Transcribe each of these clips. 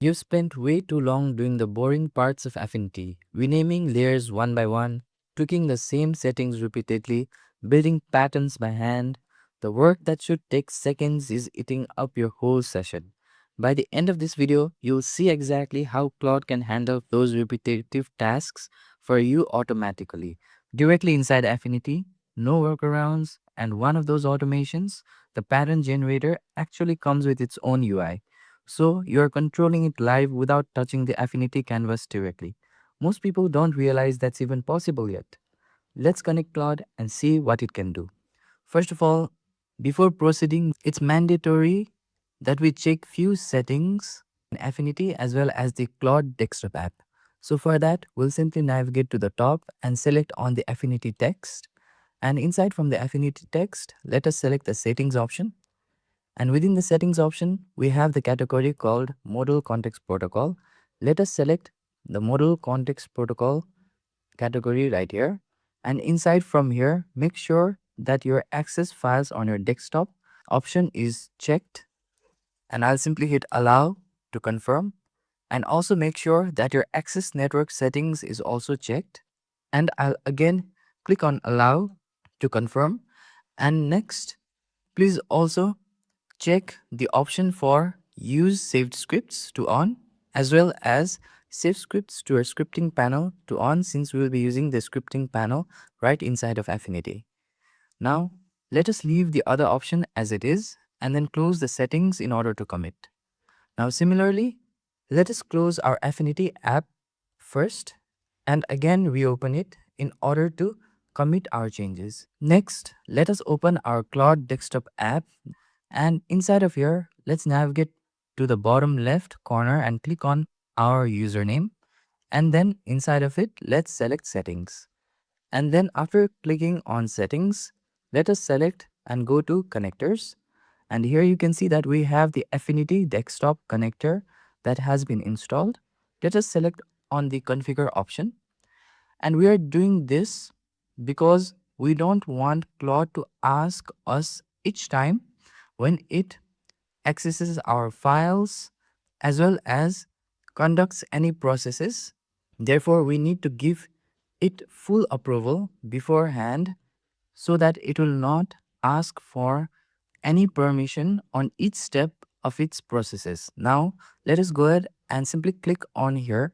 You've spent way too long doing the boring parts of Affinity, renaming layers one by one, tweaking the same settings repeatedly, building patterns by hand. The work that should take seconds is eating up your whole session. By the end of this video, you'll see exactly how Claude can handle those repetitive tasks for you automatically, directly inside Affinity, no workarounds, and one of those automations, the pattern generator, actually comes with its own UI. So you're controlling it live without touching the Affinity canvas directly. Most people don't realize that's even possible yet. Let's connect Claude and see what it can do. First of all, before proceeding, it's mandatory that we check few settings in Affinity as well as the Claude desktop app. So for that, we'll simply navigate to the top and select on the Affinity text. And inside from the Affinity text, let us select the settings option. And within the settings option, we have the category called Model Context Protocol. Let us select the Model Context Protocol category right here. And inside from here, make sure that your access files on your desktop option is checked. And I'll simply hit allow to confirm. And also make sure that your access network settings is also checked. And I'll again click on allow to confirm. And next, please also check the option for use saved scripts to on as well as save scripts to our scripting panel to on, since we will be using the scripting panel right inside of Affinity. Now let us leave the other option as it is and then close the settings in order to commit. Now similarly, let us close our Affinity app first and again reopen it in order to commit our changes. Next, let us open our Claude desktop app, and inside of here, let's navigate to the bottom left corner and click on our username. And then inside of it, let's select settings. And then after clicking on settings, let us select and go to connectors. And here you can see that we have the Affinity desktop connector that has been installed. Let us select on the configure option. And we are doing this because we don't want Claude to ask us each time when it accesses our files as well as conducts any processes. Therefore, we need to give it full approval beforehand so that it will not ask for any permission on each step of its processes. Now, let us go ahead and simply click on here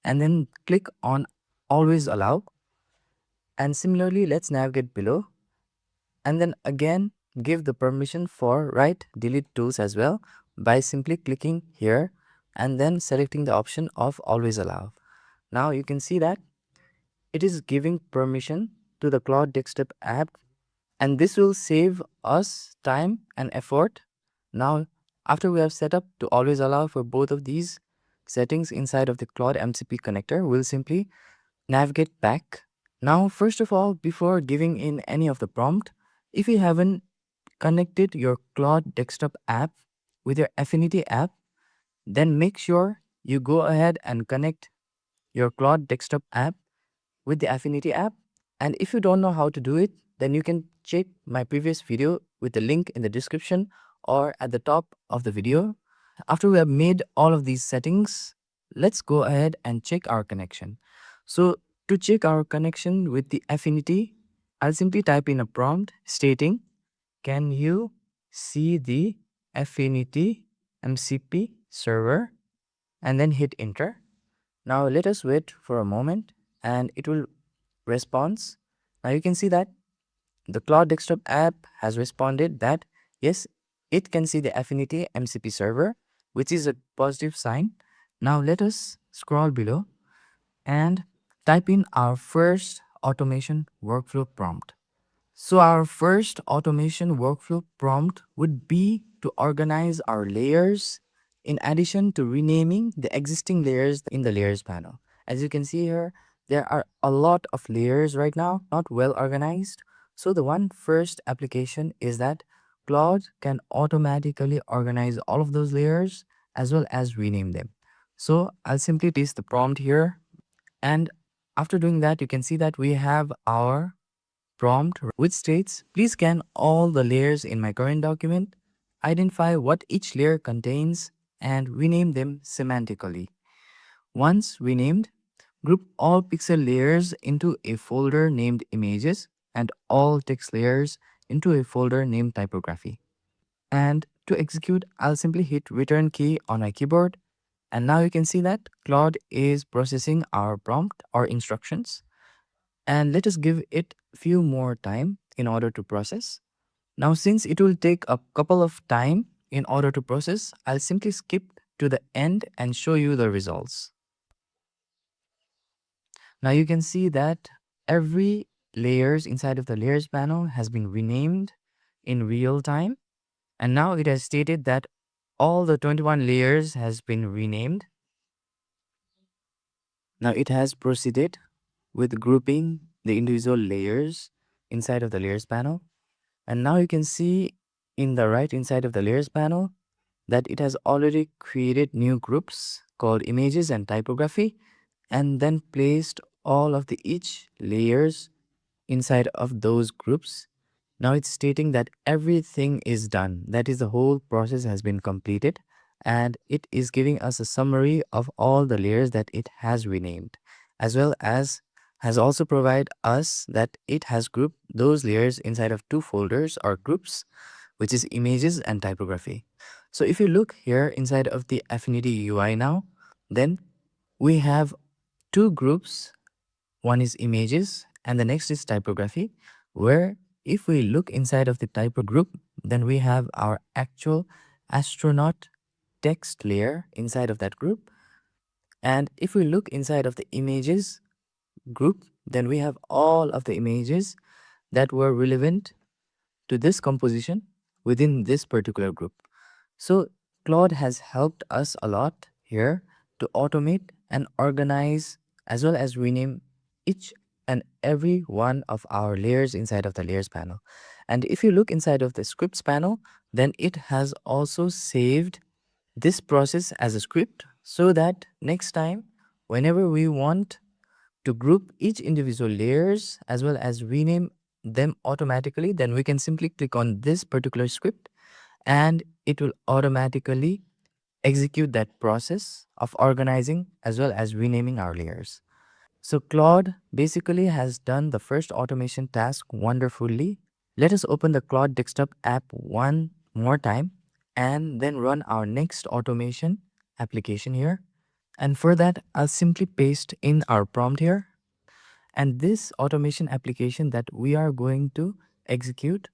and then click on always allow. And similarly, let's navigate below and then again give the permission for write delete tools as well by simply clicking here and then selecting the option of always allow. Now you can see that it is giving permission to the Claude desktop app, and this will save us time and effort. Now after we have set up to always allow for both of these settings inside of the Claude MCP connector, we'll simply navigate back. Now first of all, before giving in any of the prompt, if you haven't connected your Claude desktop app with your Affinity app, then make sure you go ahead and connect your Claude desktop app with the Affinity app. And if you don't know how to do it, then you can check my previous video with the link in the description or at the top of the video. After we have made all of these settings, let's go ahead and check our connection. So to check our connection with the Affinity, I'll simply type in a prompt stating, can you see the Affinity MCP server, and then hit enter. Now let us wait for a moment and it will respond. Now you can see that the Claude desktop app has responded that yes, it can see the Affinity MCP server, which is a positive sign. Now let us scroll below and type in our first automation workflow prompt. So our first automation workflow prompt would be to organize our layers in addition to renaming the existing layers in the layers panel. As you can see here, there are a lot of layers right now, not well organized. So the one first application is that Claude can automatically organize all of those layers as well as rename them. So I'll simply paste the prompt here, and after doing that, you can see that we have our prompt which states, please scan all the layers in my current document, identify what each layer contains, and rename them semantically. Once renamed, group all pixel layers into a folder named images and all text layers into a folder named typography. And to execute, I'll simply hit return key on my keyboard. And now you can see that Claude is processing our prompt or instructions. And let us give it few more time in order to process. Now, since it will take a couple of time in order to process, I'll simply skip to the end and show you the results. Now you can see that every layers inside of the layers panel has been renamed in real time. And now it has stated that all the 21 layers has been renamed. Now it has proceeded with grouping the individual layers inside of the layers panel. And now you can see in the right inside of the layers panel that it has already created new groups called images and typography, and then placed all of the each layers inside of those groups. Now it's stating that everything is done. That is, the whole process has been completed, and it is giving us a summary of all the layers that it has renamed, as well as has also provided us that it has grouped those layers inside of two folders or groups, which is images and typography. So if you look here inside of the Affinity UI now, then we have two groups. One is images and the next is typography, where if we look inside of the typo group, then we have our actual astronaut text layer inside of that group. And if we look inside of the images group, then we have all of the images that were relevant to this composition within this particular group. So Claude has helped us a lot here to automate and organize as well as rename each and every one of our layers inside of the layers panel. And if you look inside of the scripts panel, then it has also saved this process as a script so that next time, whenever we want to group each individual layers as well as rename them automatically, then we can simply click on this particular script and it will automatically execute that process of organizing as well as renaming our layers. So Claude basically has done the first automation task wonderfully. Let us open the Claude desktop app one more time and then run our next automation application here. And for that, I'll simply paste in our prompt here. And this automation application that we are going to execute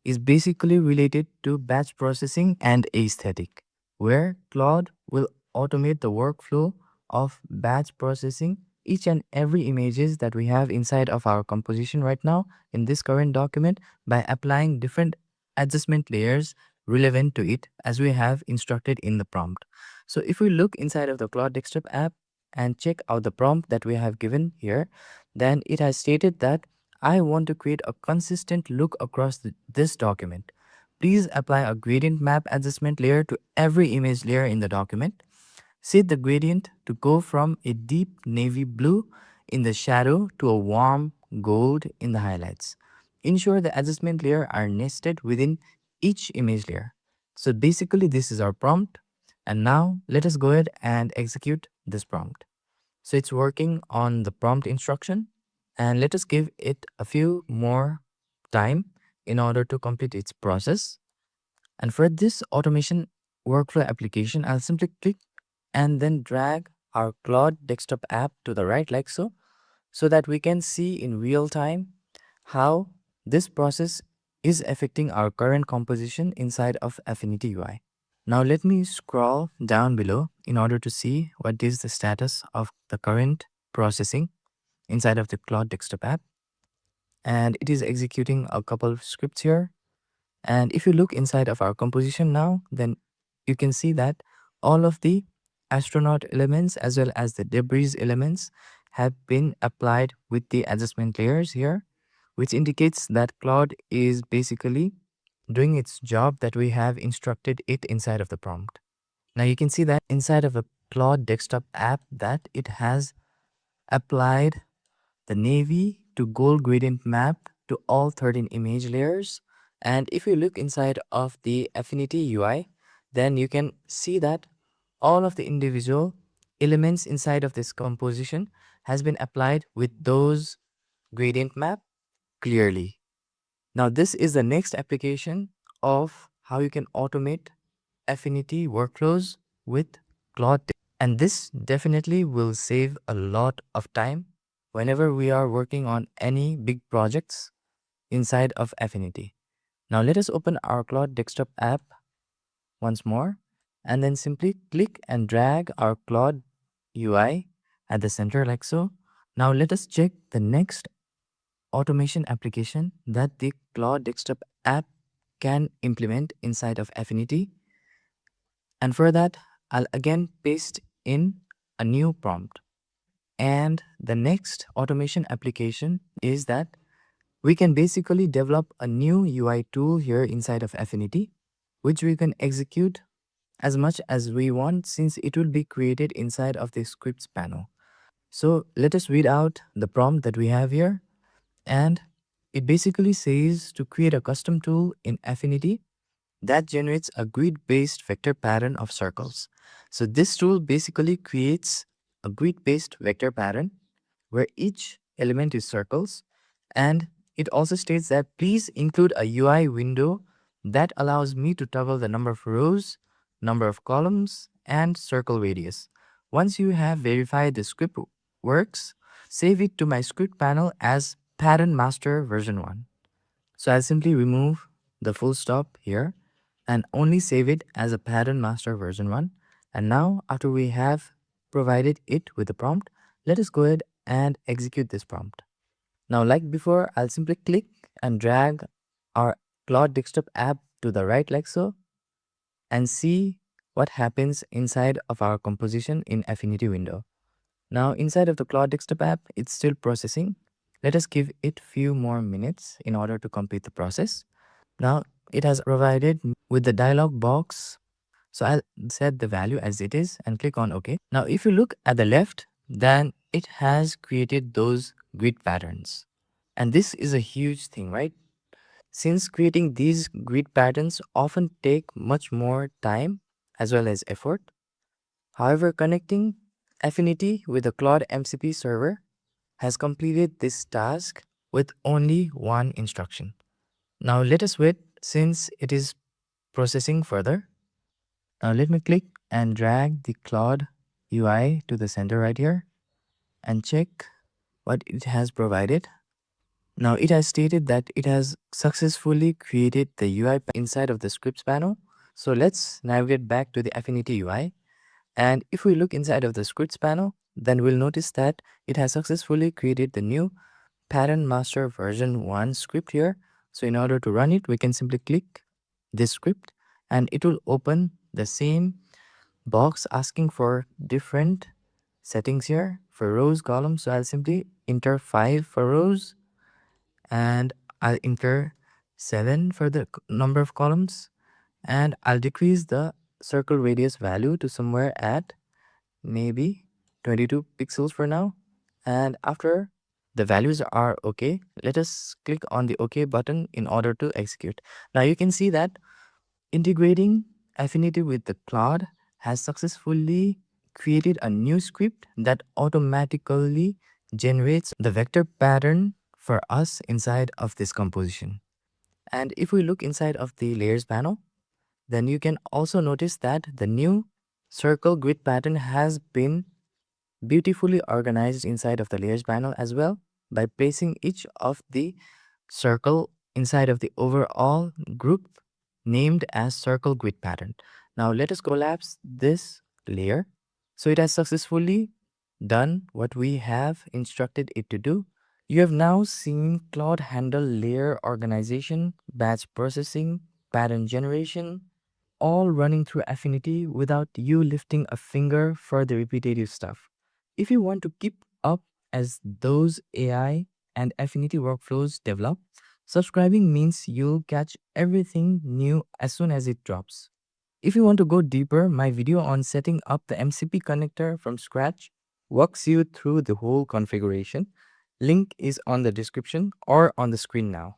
is basically related to batch processing and aesthetic, where Claude will automate the workflow of batch processing each and every images that we have inside of our composition right now in this current document by applying different adjustment layers relevant to it as we have instructed in the prompt. So if we look inside of the Claude Desktop app and check out the prompt that we have given here, then it has stated that I want to create a consistent look across this document. Please apply a gradient map adjustment layer to every image layer in the document. Set the gradient to go from a deep navy blue in the shadow to a warm gold in the highlights. Ensure the adjustment layer are nested within each image layer. So basically this is our prompt, and now let us go ahead and execute this prompt. So it's working on the prompt instruction, and let us give it a few more time in order to complete its process. And for this automation workflow application, I'll simply click and then drag our Claude desktop app to the right like so that we can see in real time how this process is affecting our current composition inside of Affinity UI. Now let me scroll down below in order to see what is the status of the current processing inside of the Claude desktop app. And it is executing a couple of scripts here. And if you look inside of our composition now, then you can see that all of the astronaut elements as well as the debris elements have been applied with the adjustment layers here, which indicates that Claude is basically doing its job that we have instructed it inside of the prompt. Now you can see that inside of the Claude desktop app that it has applied the navy to gold gradient map to all 13 image layers. And if you look inside of the Affinity UI, then you can see that all of the individual elements inside of this composition has been applied with those gradient map clearly. Now this is the next application of how you can automate Affinity workflows with Claude. And this definitely will save a lot of time whenever we are working on any big projects inside of Affinity. Now let us open our Claude desktop app once more and then simply click and drag our Claude UI at the center like so. Now let us check the next automation application that the Claude desktop app can implement inside of Affinity. And for that, I'll again paste in a new prompt. And the next automation application is that we can basically develop a new UI tool here inside of Affinity, which we can execute as much as we want since it will be created inside of the scripts panel. So let us read out the prompt that we have here. And it basically says to create a custom tool in Affinity that generates a grid-based vector pattern of circles. So this tool basically creates a grid-based vector pattern where each element is circles, and it also states that please include a UI window that allows me to toggle the number of rows, number of columns, and circle radius. Once you have verified the script works, save it to my script panel as pattern master version 1. So I'll simply remove the full stop here and only save it as a pattern master version 1. And now after we have provided it with the prompt, let us go ahead and execute this prompt. Now like before, I'll simply click and drag our Claude desktop app to the right like so and see what happens inside of our composition in Affinity window. Now inside of the Claude desktop app, it's still processing. Let us give it few more minutes in order to complete the process. Now it has provided with the dialog box. So I'll set the value as it is and click on OK. Now if you look at the left, then it has created those grid patterns. And this is a huge thing, right? Since creating these grid patterns often take much more time as well as effort. However, connecting Affinity with the Claude MCP server has completed this task with only one instruction. Now let us wait since it is processing further. Now let me click and drag the Claude UI to the center right here and check what it has provided. Now it has stated that it has successfully created the UI inside of the scripts panel. So let's navigate back to the Affinity UI. And if we look inside of the scripts panel, then we'll notice that it has successfully created the new pattern master version 1 script here. So in order to run it, we can simply click this script and it will open the same box asking for different settings here for rows, columns. So I'll simply enter 5 for rows and I'll enter 7 for the number of columns, and I'll decrease the circle radius value to somewhere at maybe 22 pixels for now. And after the values are okay, let us click on the OK button in order to execute. Now you can see that integrating Affinity with the Claude has successfully created a new script that automatically generates the vector pattern for us inside of this composition. And if we look inside of the layers panel, then you can also notice that the new circle grid pattern has been beautifully organized inside of the layers panel as well by placing each of the circle inside of the overall group named as circle grid pattern. Now let us collapse this layer. So it has successfully done what we have instructed it to do. You have now seen Claude handle layer organization, batch processing, pattern generation, all running through Affinity without you lifting a finger for the repetitive stuff. If you want to keep up as those AI and Affinity workflows develop, subscribing means you'll catch everything new as soon as it drops. If you want to go deeper, my video on setting up the MCP connector from scratch walks you through the whole configuration. Link is on the description or on the screen now.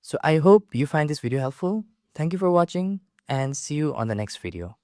So I hope you find this video helpful. Thank you for watching and see you on the next video.